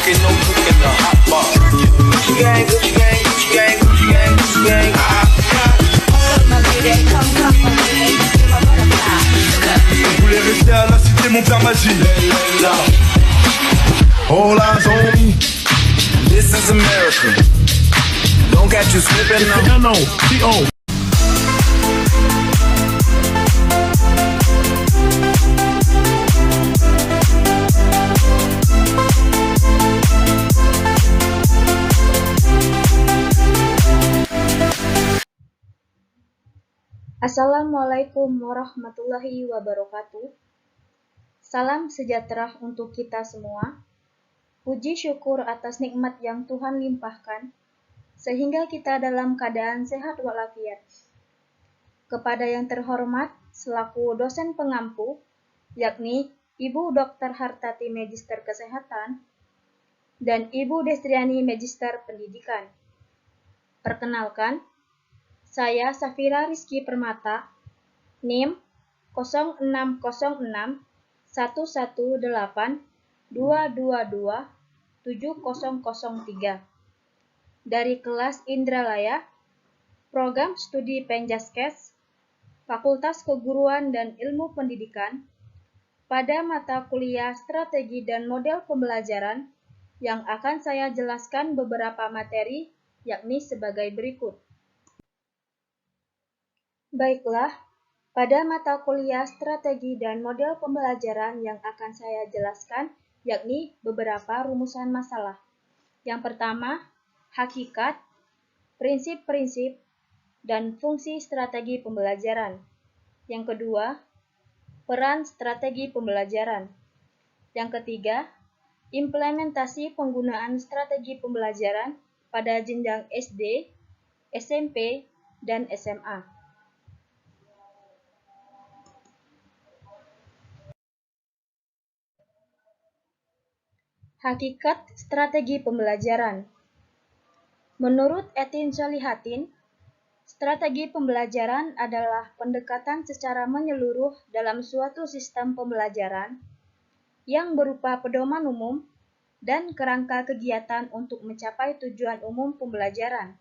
smoking, no cook in the hot bar. Gucci gang, Gucci gang, Gucci gang, Gucci gang, Gucci gang. Je voulais rester à la cité, mon père m'a dit oh la zone, This is America. Don't catch you slipping now. N-O-T-O. Assalamualaikum warahmatullahi wabarakatuh. Salam sejahtera untuk kita semua. Puji syukur atas nikmat yang Tuhan limpahkan, sehingga kita dalam keadaan sehat walafiat. Kepada yang terhormat selaku dosen pengampu, yakni Ibu Dr. Hartati Magister Kesehatan dan Ibu Destriani Magister Pendidikan. Perkenalkan, saya Safira Rizky Permata, NIM 0606 118 222 7003 dari kelas Indralaya, Program Studi Penjaskes, Fakultas Keguruan dan Ilmu Pendidikan, pada mata kuliah Strategi dan Model Pembelajaran yang akan saya jelaskan beberapa materi, yakni sebagai berikut. Baiklah, pada mata kuliah Strategi dan Model Pembelajaran yang akan saya jelaskan, yakni beberapa rumusan masalah. Yang pertama, hakikat, prinsip-prinsip, dan fungsi strategi pembelajaran. Yang kedua, peran strategi pembelajaran. Yang ketiga, implementasi penggunaan strategi pembelajaran pada jenjang SD, SMP, dan SMA. Hakikat strategi pembelajaran. Menurut Etin Solihatin, strategi pembelajaran adalah pendekatan secara menyeluruh dalam suatu sistem pembelajaran yang berupa pedoman umum dan kerangka kegiatan untuk mencapai tujuan umum pembelajaran,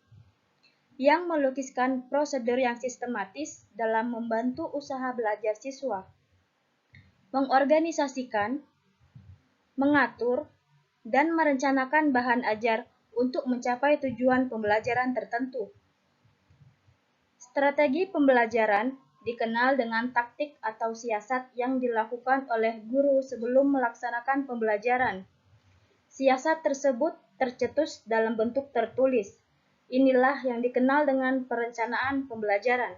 yang melukiskan prosedur yang sistematis dalam membantu usaha belajar siswa, mengorganisasikan, mengatur, dan merencanakan bahan ajar untuk mencapai tujuan pembelajaran tertentu. Strategi pembelajaran dikenal dengan taktik atau siasat yang dilakukan oleh guru sebelum melaksanakan pembelajaran. Siasat tersebut tercetus dalam bentuk tertulis. Inilah yang dikenal dengan perencanaan pembelajaran.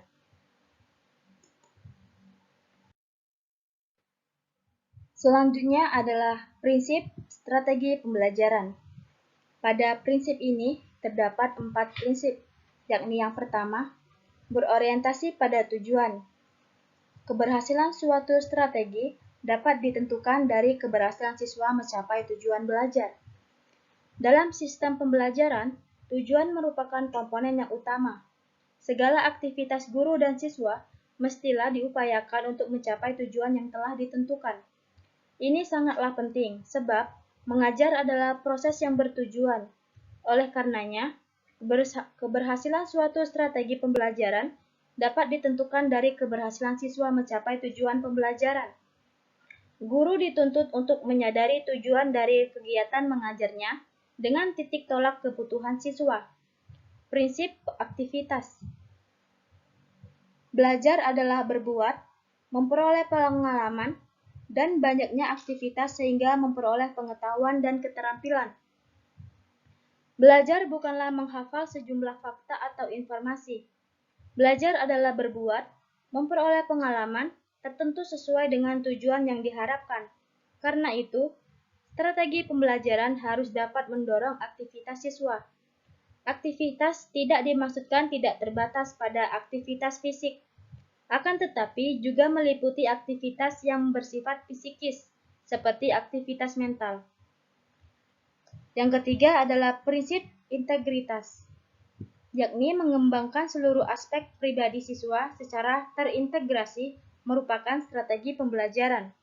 Selanjutnya adalah prinsip strategi pembelajaran. Pada prinsip ini terdapat 4 prinsip, yakni yang pertama, berorientasi pada tujuan. Keberhasilan suatu strategi dapat ditentukan dari keberhasilan siswa mencapai tujuan belajar. Dalam sistem pembelajaran, tujuan merupakan komponen yang utama. Segala aktivitas guru dan siswa mestilah diupayakan untuk mencapai tujuan yang telah ditentukan. Ini sangatlah penting, sebab mengajar adalah proses yang bertujuan. Oleh karenanya, keberhasilan suatu strategi pembelajaran dapat ditentukan dari keberhasilan siswa mencapai tujuan pembelajaran. Guru dituntut untuk menyadari tujuan dari kegiatan mengajarnya dengan titik tolak kebutuhan siswa. Prinsip aktivitas. Belajar adalah berbuat, memperoleh pengalaman, dan banyaknya aktivitas sehingga memperoleh pengetahuan dan keterampilan. Belajar bukanlah menghafal sejumlah fakta atau informasi. Belajar adalah berbuat, memperoleh pengalaman tertentu sesuai dengan tujuan yang diharapkan. Karena itu, strategi pembelajaran harus dapat mendorong aktivitas siswa. Aktivitas tidak dimaksudkan tidak terbatas pada aktivitas fisik, akan tetapi juga meliputi aktivitas yang bersifat psikis, seperti aktivitas mental. Yang ketiga adalah prinsip integritas, yakni mengembangkan seluruh aspek pribadi siswa secara terintegrasi merupakan strategi pembelajaran.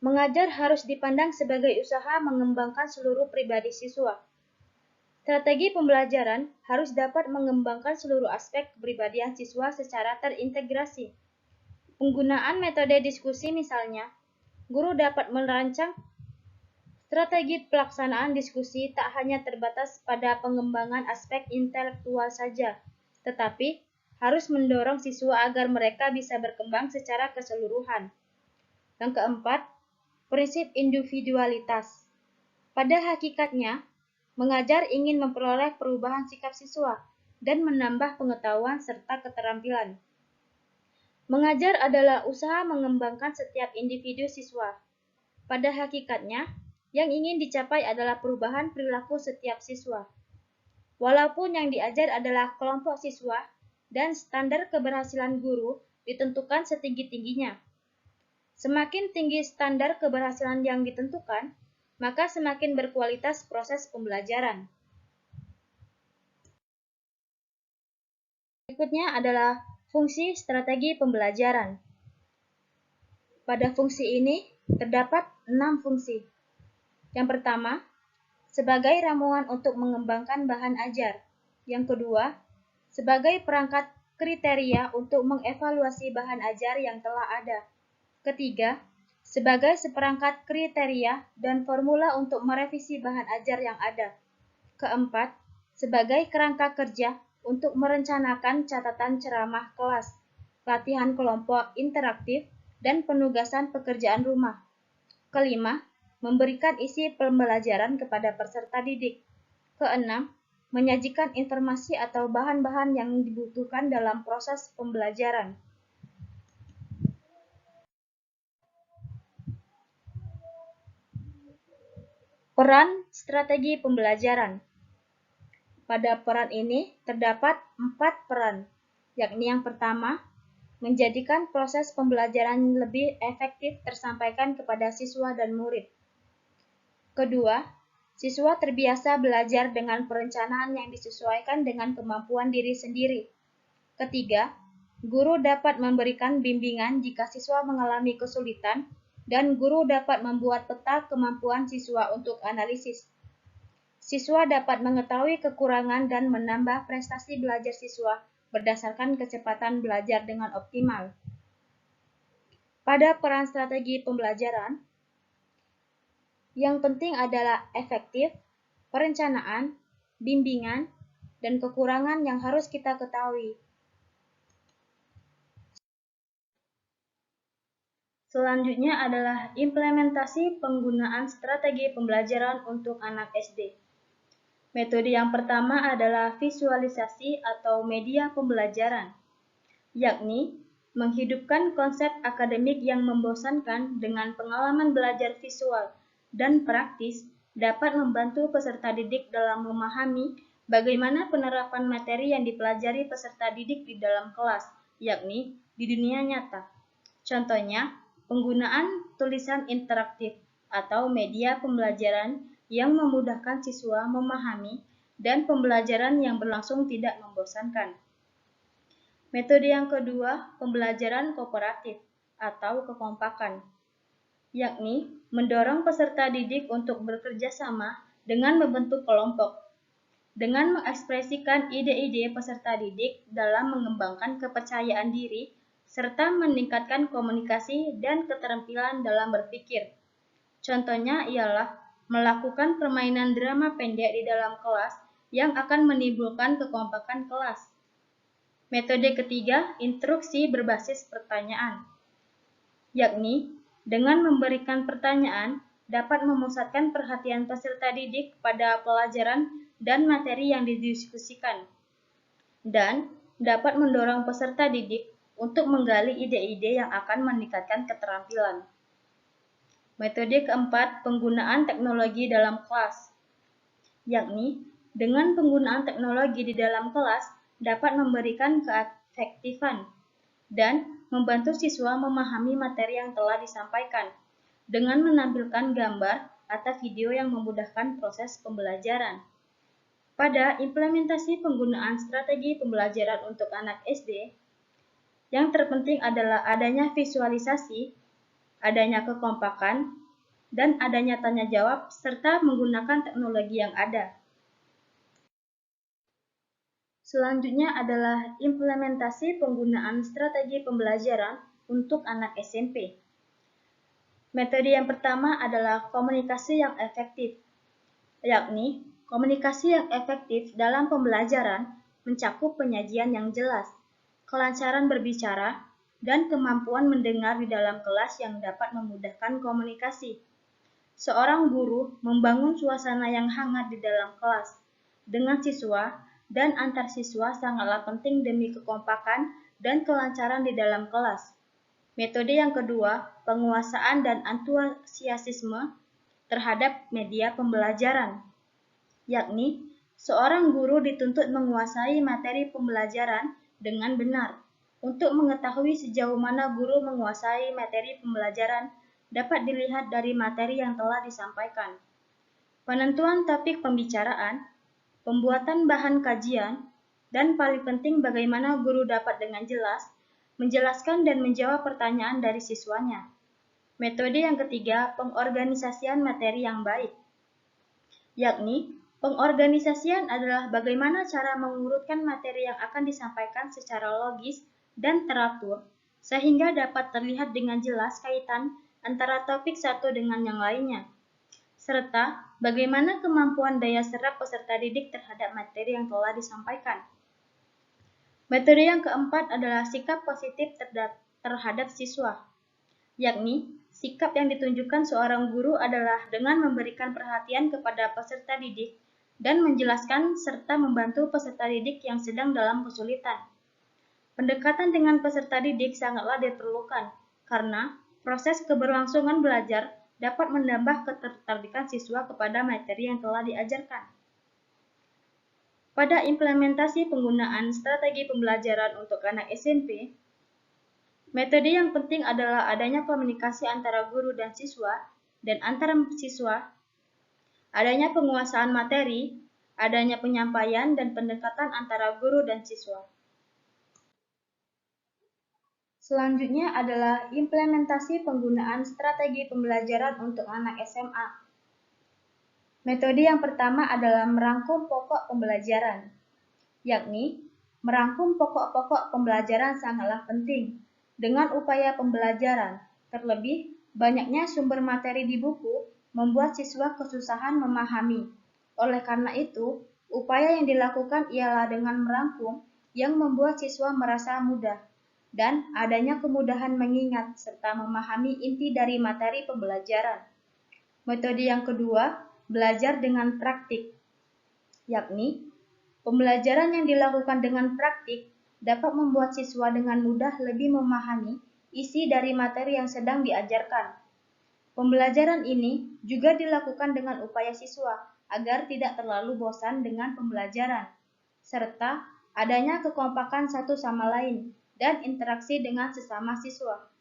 Mengajar harus dipandang sebagai usaha mengembangkan seluruh pribadi siswa. Strategi pembelajaran harus dapat mengembangkan seluruh aspek kepribadian siswa secara terintegrasi. Penggunaan metode diskusi misalnya, guru dapat merancang strategi pelaksanaan diskusi tak hanya terbatas pada pengembangan aspek intelektual saja, tetapi harus mendorong siswa agar mereka bisa berkembang secara keseluruhan. Yang keempat, prinsip individualitas. Pada hakikatnya, mengajar ingin memperoleh perubahan sikap siswa dan menambah pengetahuan serta keterampilan. Mengajar adalah usaha mengembangkan setiap individu siswa. Pada hakikatnya, yang ingin dicapai adalah perubahan perilaku setiap siswa. Walaupun yang diajar adalah kelompok siswa dan standar keberhasilan guru ditentukan setinggi-tingginya. Semakin tinggi standar keberhasilan yang ditentukan, maka semakin berkualitas proses pembelajaran. Berikutnya adalah fungsi strategi pembelajaran. Pada fungsi ini terdapat 6 fungsi. Yang pertama, sebagai ramuan untuk mengembangkan bahan ajar. Yang kedua, sebagai perangkat kriteria untuk mengevaluasi bahan ajar yang telah ada. Ketiga, sebagai seperangkat kriteria dan formula untuk merevisi bahan ajar yang ada. Keempat, sebagai kerangka kerja untuk merencanakan catatan ceramah kelas, latihan kelompok interaktif, dan penugasan pekerjaan rumah. Kelima, memberikan isi pembelajaran kepada peserta didik. Keenam, menyajikan informasi atau bahan-bahan yang dibutuhkan dalam proses pembelajaran. Peran strategi pembelajaran. Pada peran ini terdapat 4 peran, yakni yang pertama, menjadikan proses pembelajaran lebih efektif tersampaikan kepada siswa dan murid. Kedua, siswa terbiasa belajar dengan perencanaan yang disesuaikan dengan kemampuan diri sendiri. Ketiga, guru dapat memberikan bimbingan jika siswa mengalami kesulitan, dan guru dapat membuat peta kemampuan siswa untuk analisis. Siswa dapat mengetahui kekurangan dan menambah prestasi belajar siswa berdasarkan kecepatan belajar dengan optimal. Pada peran strategi pembelajaran, yang penting adalah efektif, perencanaan, bimbingan, dan kekurangan yang harus kita ketahui. Selanjutnya adalah implementasi penggunaan strategi pembelajaran untuk anak SD. Metode yang pertama adalah visualisasi atau media pembelajaran, yakni menghidupkan konsep akademik yang membosankan dengan pengalaman belajar visual dan praktis dapat membantu peserta didik dalam memahami bagaimana penerapan materi yang dipelajari peserta didik di dalam kelas, yakni di dunia nyata. Contohnya, penggunaan tulisan interaktif atau media pembelajaran yang memudahkan siswa memahami dan pembelajaran yang berlangsung tidak membosankan. Metode yang kedua, pembelajaran kooperatif atau kekompakan, yakni mendorong peserta didik untuk bekerja sama dengan membentuk kelompok, dengan mengekspresikan ide-ide peserta didik dalam mengembangkan kepercayaan diri serta meningkatkan komunikasi dan keterampilan dalam berpikir. Contohnya ialah melakukan permainan drama pendek di dalam kelas yang akan menimbulkan kekompakan kelas. Metode ketiga, instruksi berbasis pertanyaan, yakni dengan memberikan pertanyaan dapat memusatkan perhatian peserta didik pada pelajaran dan materi yang didiskusikan, dan dapat mendorong peserta didik untuk menggali ide-ide yang akan meningkatkan keterampilan. Metode keempat, penggunaan teknologi dalam kelas, yakni dengan penggunaan teknologi di dalam kelas dapat memberikan keefektifan dan membantu siswa memahami materi yang telah disampaikan dengan menampilkan gambar atau video yang memudahkan proses pembelajaran. Pada implementasi penggunaan strategi pembelajaran untuk anak SD, yang terpenting adalah adanya visualisasi adanya kekompakan, dan adanya tanya jawab serta menggunakan teknologi yang ada. Selanjutnya adalah implementasi penggunaan strategi pembelajaran untuk anak SMP. Metode yang pertama adalah komunikasi yang efektif, yakni komunikasi yang efektif dalam pembelajaran mencakup penyajian yang jelas, kelancaran berbicara, dan kemampuan mendengar di dalam kelas yang dapat memudahkan komunikasi. Seorang guru membangun suasana yang hangat di dalam kelas dengan siswa dan antar siswa sangatlah penting demi kekompakan dan kelancaran di dalam kelas. Metode yang kedua, penguasaan dan antusiasme terhadap media pembelajaran, yakni seorang guru dituntut menguasai materi pembelajaran dengan benar. Untuk mengetahui sejauh mana guru menguasai materi pembelajaran dapat dilihat dari materi yang telah disampaikan. Penentuan topik pembicaraan, pembuatan bahan kajian, dan paling penting bagaimana guru dapat dengan jelas menjelaskan dan menjawab pertanyaan dari siswanya. Metode yang ketiga, pengorganisasian materi yang baik, yakni pengorganisasian adalah bagaimana cara mengurutkan materi yang akan disampaikan secara logis dan teratur, sehingga dapat terlihat dengan jelas kaitan antara topik satu dengan yang lainnya, serta bagaimana kemampuan daya serap peserta didik terhadap materi yang telah disampaikan. Metode yang keempat adalah sikap positif terhadap siswa, yakni sikap yang ditunjukkan seorang guru adalah dengan memberikan perhatian kepada peserta didik dan menjelaskan serta membantu peserta didik yang sedang dalam kesulitan. Pendekatan dengan peserta didik sangatlah diperlukan, karena proses keberlangsungan belajar dapat menambah ketertarikan siswa kepada materi yang telah diajarkan. Pada implementasi penggunaan strategi pembelajaran untuk anak SMP, metode yang penting adalah adanya komunikasi antara guru dan siswa, dan antara siswa, adanya penguasaan materi, adanya penyampaian dan pendekatan antara guru dan siswa. Selanjutnya adalah implementasi penggunaan strategi pembelajaran untuk anak SMA. Metode yang pertama adalah merangkum pokok pembelajaran, yakni merangkum pokok-pokok pembelajaran sangatlah penting dengan upaya pembelajaran. Terlebih, banyaknya sumber materi di buku membuat siswa kesusahan memahami. Oleh karena itu, upaya yang dilakukan ialah dengan merangkum yang membuat siswa merasa mudah dan adanya kemudahan mengingat serta memahami inti dari materi pembelajaran. Metode yang kedua, belajar dengan praktik, yakni pembelajaran yang dilakukan dengan praktik dapat membuat siswa dengan mudah lebih memahami isi dari materi yang sedang diajarkan. Pembelajaran ini juga dilakukan dengan upaya siswa agar tidak terlalu bosan dengan pembelajaran, serta adanya kekompakan satu sama lain dan interaksi dengan sesama siswa.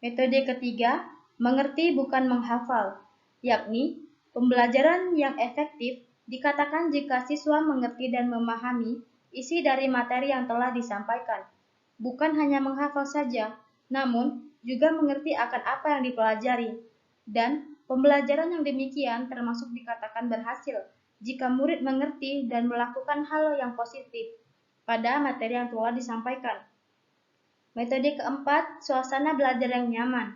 Metode ketiga, mengerti bukan menghafal, yakni pembelajaran yang efektif dikatakan jika siswa mengerti dan memahami isi dari materi yang telah disampaikan, bukan hanya menghafal saja, namun juga mengerti akan apa yang dipelajari. Dan pembelajaran yang demikian termasuk dikatakan berhasil jika murid mengerti dan melakukan hal yang positif pada materi yang telah disampaikan. Metode keempat, suasana belajar yang nyaman,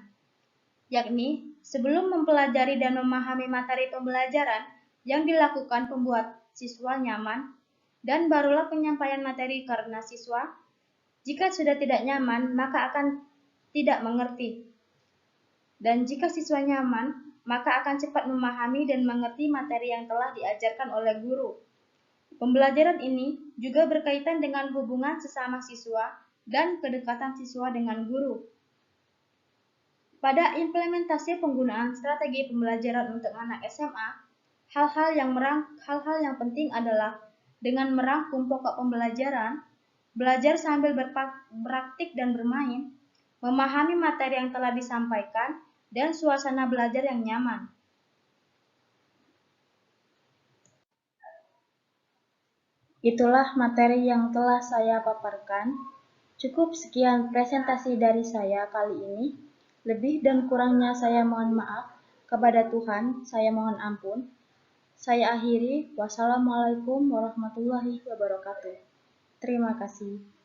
yakni sebelum mempelajari dan memahami materi pembelajaran yang dilakukan pembuat siswa nyaman, dan barulah penyampaian materi karena siswa, jika sudah tidak nyaman, maka akan tidak mengerti. Dan jika siswa nyaman, maka akan cepat memahami dan mengerti materi yang telah diajarkan oleh guru. Pembelajaran ini juga berkaitan dengan hubungan sesama siswa dan kedekatan siswa dengan guru. Pada implementasi penggunaan strategi pembelajaran untuk anak SMA, hal-hal yang penting adalah dengan merangkum pokok pembelajaran, belajar sambil berpraktik dan bermain, memahami materi yang telah disampaikan, dan suasana belajar yang nyaman. Itulah materi yang telah saya paparkan. Cukup sekian presentasi dari saya kali ini. Lebih dan kurangnya saya mohon maaf. Kepada Tuhan, saya mohon ampun. Saya akhiri. Wassalamualaikum warahmatullahi wabarakatuh. Terima kasih.